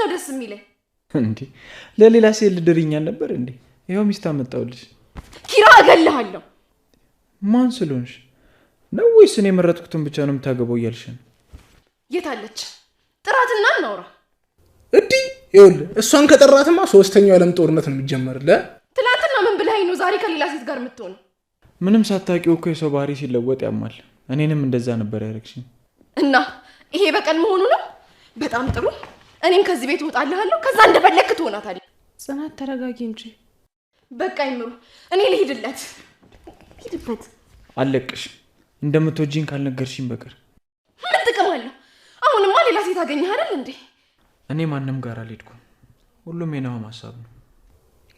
ነው ደስ የሚለኝ? እንዴ ለሌላ ሴት ልድርኛል ነበር እንዴ? ይኸው ሚስት አመጣሁልሽ። ኪራ እገልሃለሁ። ማን ስለሆንሽ ነው? ወይስ እኔ የመረጥኩትን ብቻ ነው የምታገባው እያልሽ ነው? የት አለች? ጥራትና እናውራ። እንዲህ ይኸውልህ፣ እሷን ከጠራትማ ሶስተኛው የዓለም ጦርነት ነው የሚጀመርልህ። ትናንትና ምን ብለኸኝ ነው ዛሬ ከሌላ ሴት ጋር የምትሆነው? ምንም ሳታውቂው እኮ የሰው ባህሪ ሲለወጥ ያማል። እኔንም እንደዛ ነበር ያደረግሽኝ። እና ይሄ በቀል መሆኑ ነው? በጣም ጥሩ። እኔም ከዚህ ቤት እወጣልሃለሁ። ከዛ እንደፈለክ ትሆናታለህ። ጽናት ተረጋጊ እንጂ። በቃ ይምሩ፣ እኔ ልሂድለት። ሂድበት። አለቅሽ እንደምትወጂኝ ካልነገርሽኝ በቀር ምን ጥቅም አለው? አሁንማ ሌላ ሴት አገኘህ አይደል እንዴ? እኔ ማንም ጋር አልሄድኩም። ሁሉም የናሆም ሀሳብ ነው።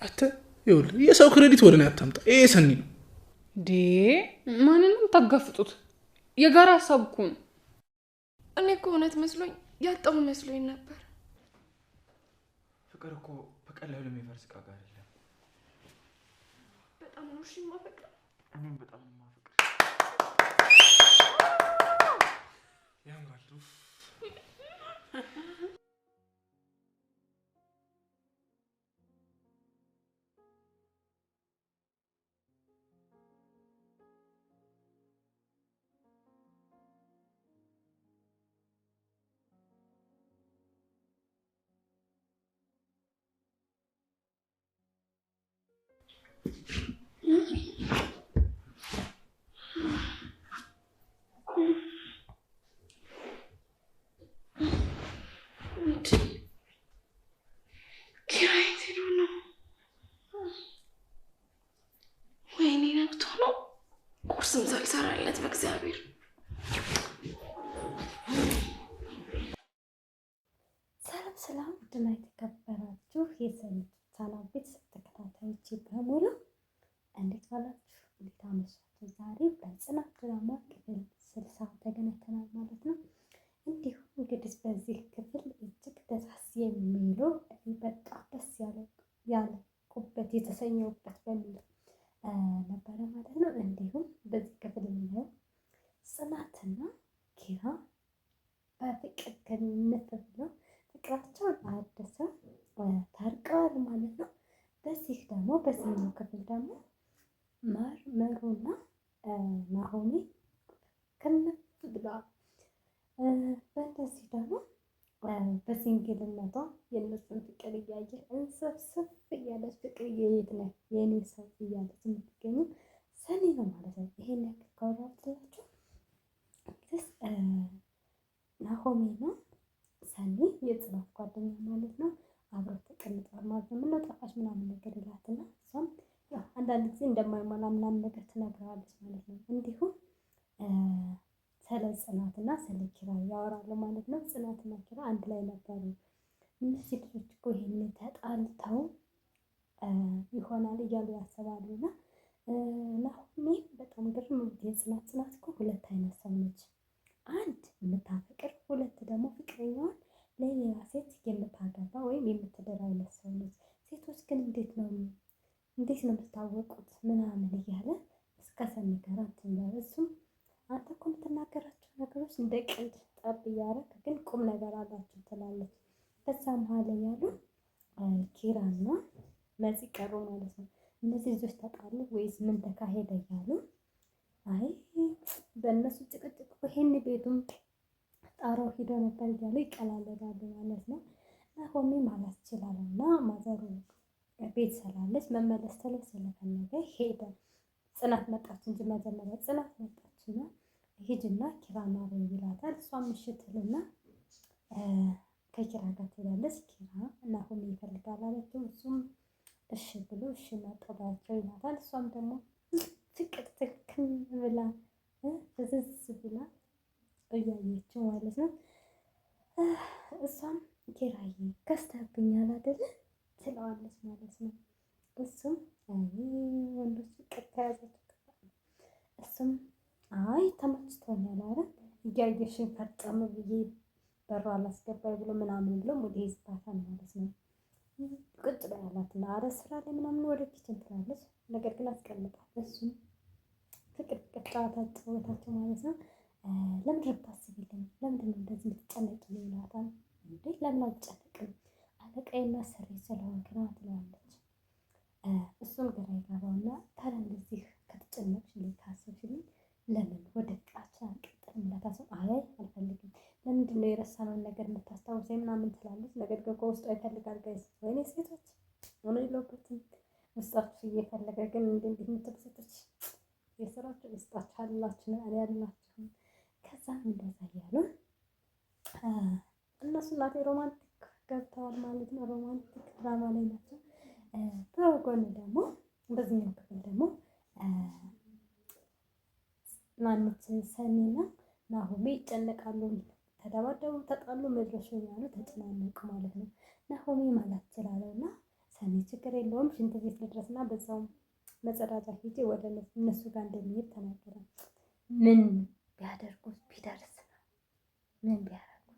አንተ ይኸውልህ፣ የሰው ክሬዲት ወደ እኔ አታምጣ። ይሄ ሰኒ ነው ዴ ማንንም ታጋፍጡት። የጋራ ሀሳብ እኮ ነው። እኔ እኮ እውነት መስሎኝ ያጣሁ መስሎኝ ነበር። ፍቅር እኮ በቀላሉ የሚፈርስ ዕቃ ጋር አይደለም። በጣም ነው እሺ የማፈቅረው። እኔም በጣም ነው የማፈቅረው። ያምራል። ወይኔ ነግቶ ነው። ቁርስም ሳልሰራለት በእግዚአብሔር። ሰላም ሰላም፣ ውድና የተከበራችሁ የሰኒ ቻናል ቤተሰብ ተከታታዮች በሙሉ እንዴት ዋላችሁ? እንዴት አመሻችሁ? ዛሬ በጽናት ድራማ ክፍል 60 ተገናኝተናል ማለት ነው። እንዲሁም እንግዲህ በዚህ ክፍል እጅግ ደስ የሚሉ በጣም ደስ ያለኩበት የተሰኘሁበት በሚል ነበረ ማለት ነው። እንዲሁም በዚህ ክፍል የምናየው ጽናትና ኪራ በፍቅር ግንኙነት ብለው ፍቅራቸውን አድሰው ታርቀዋል ማለት ነው። በዚህ ደግሞ በዚህኛው ክፍል ደግሞ መሩና ናሆሚ ከነፍ ብለዋል። በእንደዚህ ደግሞ በሲንግልነቷ የእነሱን ፍቅር እያየ እንሰብስብ እያለች ፍቅር የት ነህ የእኔ ሰው እያለች የምትገኙ ሰኒ ነው ማለት ነው። ይሄን ያክል ካወራሁላችሁ ናሆሚና ሰኒ የጽናት ጓደኛ ማለት ነው አብረው ተቀምጠዋል ማለት ነው። ምነው ጠፋሽ ምናምን ነገር ይላትና እሷም አንዳንድ ጊዜ እንደማይሞላ ምናምን ነገር ትነግረዋለች ማለት ነው። እንዲሁም ስለ ጽናትና ስለ ኪራ ያወራሉ ማለት ነው። ጽናትና ኪራ አንድ ላይ ነበሩ። እነዚህ ልጆች እኮ ይሄን ተጣልተው ይሆናል እያሉ ያስባሉና ናሆሚ በጣም ግርም የጽናት እኮ ሁለት አይነት ሰው ነች። አንድ የምታፈቅር፣ ሁለት ደግሞ ፍቅረኛዋን ለሌላ ሴት የምታገባ ወይም የምትድር አይነት ሰው ነች። ሴቶች ግን እንዴት ነው የምታወቁት ምናምን እያለ እስከ ሰኒ ጋር እንትን እሱም አንተ እኮ የምትናገራቸው ነገሮች እንደ ቀልድ ጠብ እያደረግ ግን ቁም ነገር አላቸው ትላለች። በዛ መሀል ያሉ ኪራና መሲ ቀሩ ማለት ነው። እነዚህ ልጆች ተጣሉ ወይስ ምን ተካሄደ እያሉ አይ በእነሱ ጭቅጭቅ ይሄን ቤቱም ጣራው ሂዶ ነበር እያሉ ይቀላለዳሉ ማለት ነው። ናሆሚ ማለት ይችላል እና ማዘሩ ቤት ስላለች መመለስ ስለፈለገ ሄደ። ጽናት መጣች እንጂ መጀመሪያ ጽናት መጣችና ሂድና ኪራና አብረን ይላታል። እሷም ምሽትልና ከኪራ ጋር ትሄዳለች። ኪራ ናሆሚ ይፈልጋል አለችው። እሱም እሺ ብሎ እሺ መጣባቸው ይላታል። እሷም ደግሞ ፍቅር ትክክል ብላ ፍዝዝ ብላ እያየችው ማለት ነው። እሷም ኪራዬ ከስተብኛል አይደል ትለዋለች ማለት ነው። እሱም ወንዶች ፍቅር ተያዘች። እሱም አይ ተመችቶኛል አይደል እያየሽን ፈርጠም ብዬ በሯ አላስገባኝ ብሎ ምናምን ብሎ ወደ ይዝባታል ማለት ነው። ቁጭ ላይ ያላትና አረ ስራ ላይ ምናምን ወደ ኪችን ትላለች። ነገር ግን አስቀምጣት እሱም ፍቅር ጨዋታ ጨዋታቸው ማለት ነው። ለምንድን ነው የምታስቢልኝ? ለምንድን ነው እንደዚህ የምትጨነቂ ይላታል። እንዴ ለምን አልጨነቅም? አለቃዬና ስሬ ስለሆንክ ነው ትለዋለች። እሱም ግራ ይገባውና ታዲያ እንደዚህ ከተጨነቅሽልኝ ካሰብሽልኝ ለምን ወደ ፍቅራችን አንቀጥልም? ለታሰብ አይ አልፈልግም፣ ለምንድን ነው የረሳነውን ነገር የምታስታውሰኝ ምናምን ትላለች። ነገር ግን ከውስጧ ይፈልጋል። ጋይስ ወይኔ ሴቶች ሆነ የለውበትም ውስጣችሁ እየፈለገ ግን እንዲህ የምትበሰቶች የስራችሁ ውስጣችሁ አላችሁ እኔ ያላችሁም። ከዛም እንደዛ እያሉ እነሱ እናቴ ሮማንቲክ ገብተዋል ማለት ነው። ሮማንቲክ ድራማ ላይ ናቸው። በጎን ደግሞ በዚህኛው ክፍል ደግሞ ማነች ሰኒና ናሆሜ ይጨነቃሉ። ተደባደቡ፣ ተጣሉ፣ መድረሻ ያሉ ተጨናነቁ ማለት ነው። ናሆሜ ማለት ይችላል እና ሰኒ ችግር የለውም ሽንት ቤት ልድረስና በዛውም መጸዳጃ ሄጄ ወደ እነሱ ጋር እንደሚሄድ ተናገረ። ምን ቢያደርጉት ቢደርስ ነው? ምን ቢያደርጉ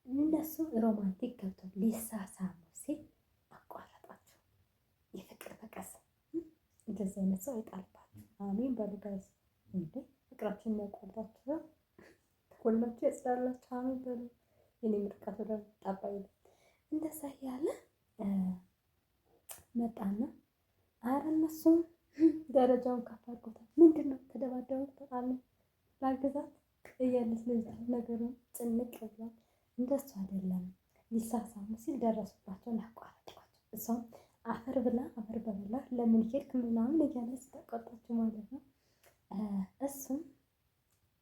እነሱ ሮማንቲክ ገብተው ሊሳሳሙ ሲል አቋረጣቸው። የፍቅር በቀስ እንደዚህ አይነት ሰው አይጣልባችሁ። አሜን በሉ ጋይስ። እንዴ ፍቅራችሁን የሚያቋርጣችሁ ተኮላችሁ ያጽዳላችሁ። አሜን በሉ። የኔ ምርቃት ወደ ጣባይ እንደዛ እያለ መጣና አረ እነሱ ደረጃውን ከፍ አድርጎታል። ምንድን ነው ተደባደቡ፣ ተጣሉ፣ ላግዛት እያለች ልጅ ነገሩን ጭንቅ ብሏል። እንደሱ አይደለም ሊሳሳሙ ሲል ደረሱባቸውን ያቋረጧቸው። እሷም አፈር ብላ አፈር በበላ ለምን ሄድክ ምናምን እያለች ተቆጣችው ማለት ነው። እሱም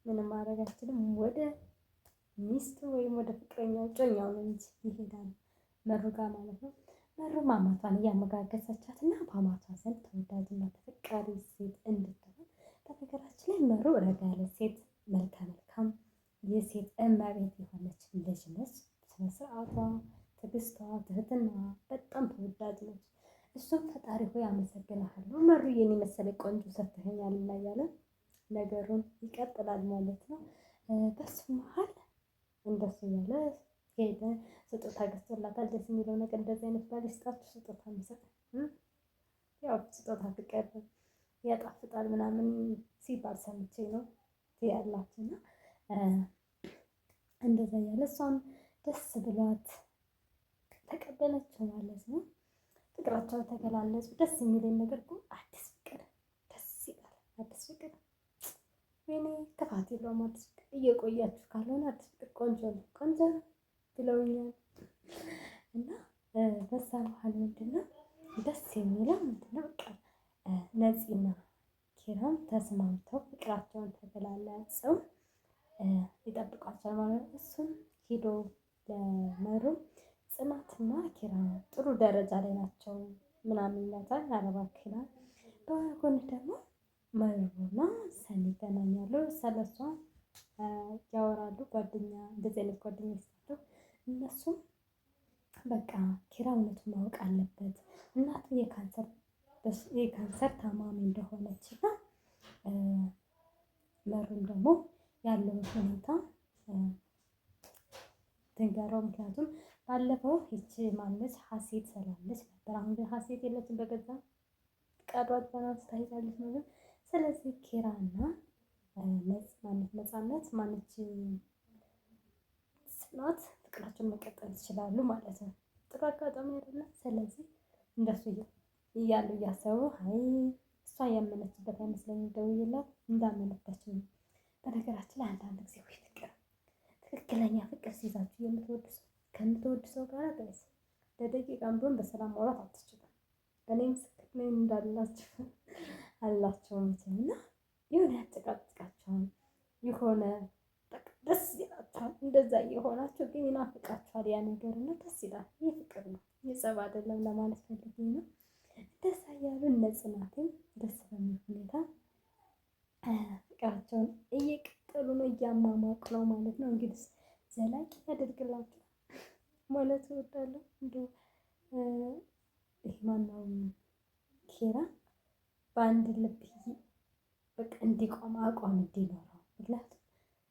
ምንም ማድረግ አይችልም። ወደ ሚስቱ ወይም ወደ ፍቅረኛው ጮኛው ነው እንጂ ይሄዳል መሩ ጋር ማለት ነው። መሩ ማማቷን እያመጋገሰቻት እና በአማቷ ዘንድ ተወዳጅና ተፈቃሪ ሴት እንድትሆን። በነገራችን ላይ መሩ ረጋ ያለ ሴት፣ መልከ መልካም የሴት እመቤት የሆነች ልጅ ነች። ስነ ስርዓቷ፣ ትዕግስቷ፣ ትህትና በጣም ተወዳጅ ነች። እሱም ፈጣሪ ሆይ አመሰግናለሁ መሩ የኔ መሰለ ቆንጆ ሰርተኸኛል እና እያለ ነገሩን ይቀጥላል ማለት ነው። በሱ መሀል እንደሱ እያለ ሄደ። ስጦታ ገዝቶላታል። ደስ የሚለው ነገር እንደዚህ አይነት ባል ይስጣችሁ ስጦታ የሚሰጥ ያው ስጦታ ፍቅር ያጣፍጣል ምናምን ሲባል ሰምቼ ነው ያላችሁና እንደዛ እያለ እሷም ደስ ብሏት ተቀበለችው ማለት ነው። ፍቅራቸው ተገላለጹ። ደስ የሚለኝ ነገር እኮ አዲስ ፍቅር ደስ ይላል። አዲስ ፍቅር ወይኔ ክፋት የለውም። አዲስ ፍቅር እየቆያችሁ ካልሆነ አዲስ ፍቅር ቆንጆ ነው። ቆንጆ ብለውኛል እና በዛ መሀል ምንድነው ደስ የሚለው ምንድነው በቃ ነፂና ኪራም ተስማምተው ፍቅራቸውን ተገላለጸው ይጠብቋቸዋል ማለት ነው። እሱም ሄዶ ለመሩ ጽናትና ኪራ ጥሩ ደረጃ ላይ ናቸው ምናምን ይላታል። አረባክና በጎን ደግሞ መሩና ሰኒ ይገናኛሉ። ስለሷ ያወራሉ። ጓደኛ እንደዚህ አይነት ጓደኛ ይስጣሉ። እነሱም በቃ ኪራ እውነቱን ማወቅ አለበት እናቱ የካንሰር ታማሚ እንደሆነች እና መሩም ደግሞ ያለውን ሁኔታ ትንገረው። ምክንያቱም ባለፈው ይቺ ማነች ሀሴት ስላለች ነበር። አሁን ግን ሀሴት የለችም። በገዛ ፈቃዷ ተናስ ታይዛለች ነው። ስለዚህ ኪራና ነፃነት ማነች ጽናት ፍቅራቸውን መቀጠል ይችላሉ ማለት ነው። ጥሩ አጋጣሚ አይደለም። ስለዚህ እንደሱ እያሉ እያሰቡ አይ እሷ ያመነችበት አይመስለኝም። ደውዬላት እንዳመነች ነው። በነገራችን ላይ አንዳንድ ጊዜ ወይ ፍቅር ትክክለኛ ፍቅር ሲይዛችሁ ከምትወዱ ሰው ጋር ጋይስ ለደቂቃም ቢሆን በሰላም ማውራት አትችሉም። እኔም ምስክር ነኝ እንዳላችሁ አላቸው መቼም እና የሆነ ያጨቃጭቃቸዋል፣ የሆነ ደስ ይላቸዋል። እንደዛ እየሆናቸው ግን ይናፍቃቸዋል ያ ነገር እና ደስ ይላል። ይህ ፍቅር ነው፣ የጸብ አይደለም ለማለት ፈልጌ ነው። ደስ እያሉ እነ ጽናትም ደስ በሚል ሁኔታ ፍቅራቸውን እየቀጠሉ ነው፣ እያሟሟቁ ነው ማለት ነው። እንግዲህ ዘላቂ ያደርግላቸው ማለት እወዳለሁ። እንደው ይህ ማነው ኪራ በአንድ ልብ በቃ እንዲቆም አቋም እንዲኖረው፣ ምክንያቱም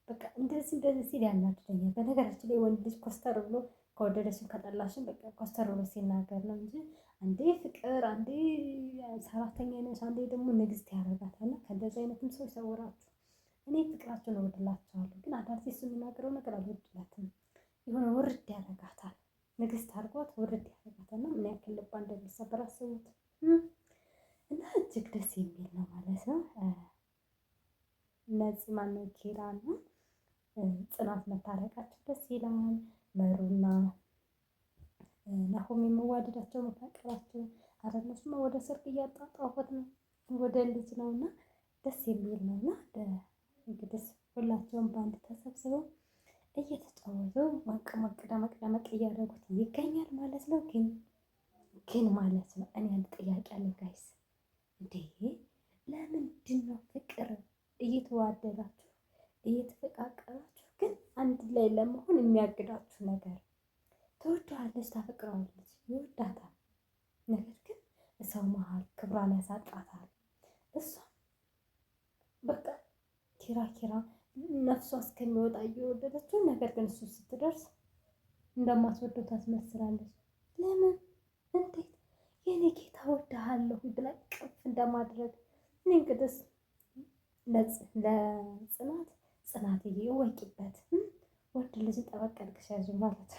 በቃ እንደዚህ ሲል ያናድደኛል። በነገራችን ላይ ወንድ ልጅ ኮስተር ብሎ ከወደደሽን ከጠላሽን በቃ ኮስተር ብሎ ሲናገር ነው እንጂ አንዴ ፍቅር፣ አንዴ ሰራተኛ ነሽ፣ አንዴ ደግሞ ንግስት ያደርጋታል። ከእንደዚህ አይነትም ሰው ይሰውራችሁ። እኔ ፍቅራቸውን እወድላቸዋለሁ፣ ግን አንዳንድ እሱ የሚናገረው ነገር አልወድላትም። የሆነ ውርድ ያደርጋታል። ንግስት አድርጎ ሲያደርጓት ውርድ ያደርጋትና ምን ያክል ልቧ እንደሚሰበር አስቡት። እና እጅግ ደስ የሚል ነው ማለት ነው። እነዚህ ማነው ኪራና ጽናት መታረቃቸው ደስ ይላል። መሩና ናሆም የመዋደዳቸው መፋቀራቸው፣ አረ እነሱማ ወደ ሰርግ እያጣጣፉት ነው፣ ወደ ልጅ ነው እና ደስ የሚል ነው። እና እንግዲህ ሁላቸውም በአንድ ተሰብስበው እየተጫወቱ ማቅ ደመቅ እያደረጉት ይገኛል ማለት ነው። ግን ማለት ነው እኔ አንድ ጥያቄ አለኝ ጋይስ። እንዴ ለምንድን ነው ፍቅር እየተዋደዳችሁ እየተፈቃቀራችሁ ግን አንድ ላይ ለመሆን የሚያግዳችሁ ነገር? ትወደዋለች፣ ታፈቅረዋለች፣ ይወዳታል። ነገር ግን ሰው መሀል ክብሯን ያሳጣታል። እሷ በቃ ኪራ ነፍሷ እስከሚወጣ እየወደደችው፣ ነገር ግን እሱ ስትደርስ እንደማትወደው ታስመስላለች። ለምን? እንዴት? የኔ ጌታ ወድሃለሁ ብላ ቅፍ እንደማድረግ። እኔ እንግዲህ ጽናትዬ እወቂበት፣ ወንድ ልጅን ጠበቅ አድርገሽ ያዥ ማለት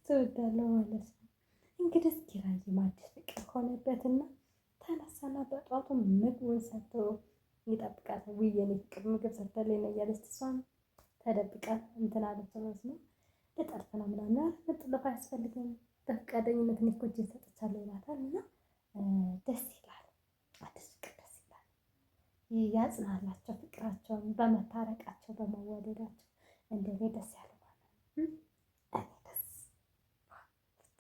እወዳለሁ ማለት ነው። እንግዲህ ኪራዬ አዲስ ፍቅር ሆነበትና ተነሳና በጧቱ ምግቡን ሰጥቶ ይጠብቃታል። ውይ የኔ ፍቅር ምግብ ሰርተልኝ ነው እያለች እሷም ተደብቃ እንትን አለች ማለት ነው። ልጠርፍ ነው ምናምን መጥለፍ አያስፈልግም በፈቃደኝነት እኔ እኮ እጄን ሰጥቻለሁ ይላታል። እና ደስ ይላል፣ አዲስ ፍቅር ደስ ይላል። ያጽናላቸው ፍቅራቸውን በመታረቃቸው በመዋደዳቸው። እንደኔ ደስ ያለ ማለት ነው። እኔ ደስ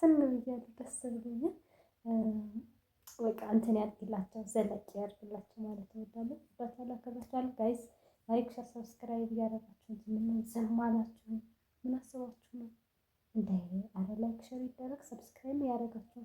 ትን ብያለሁ፣ ደስ ብሎኛል። በቃ እንትን ያድርግላቸው፣ ዘለቅ ያድርግላቸው ማለት እወዳለሁ። ባታላከባችኋለሁ ጋይስ። ላይክ ሸር ሰብስክራይብ እያደረጋችሁ ምን ዝም አላችሁ? ምን አስባችሁ ነው? እንደ አረ ላይክ ሸር ይደረግ፣ ሰብስክራይብ ያደረጋችሁ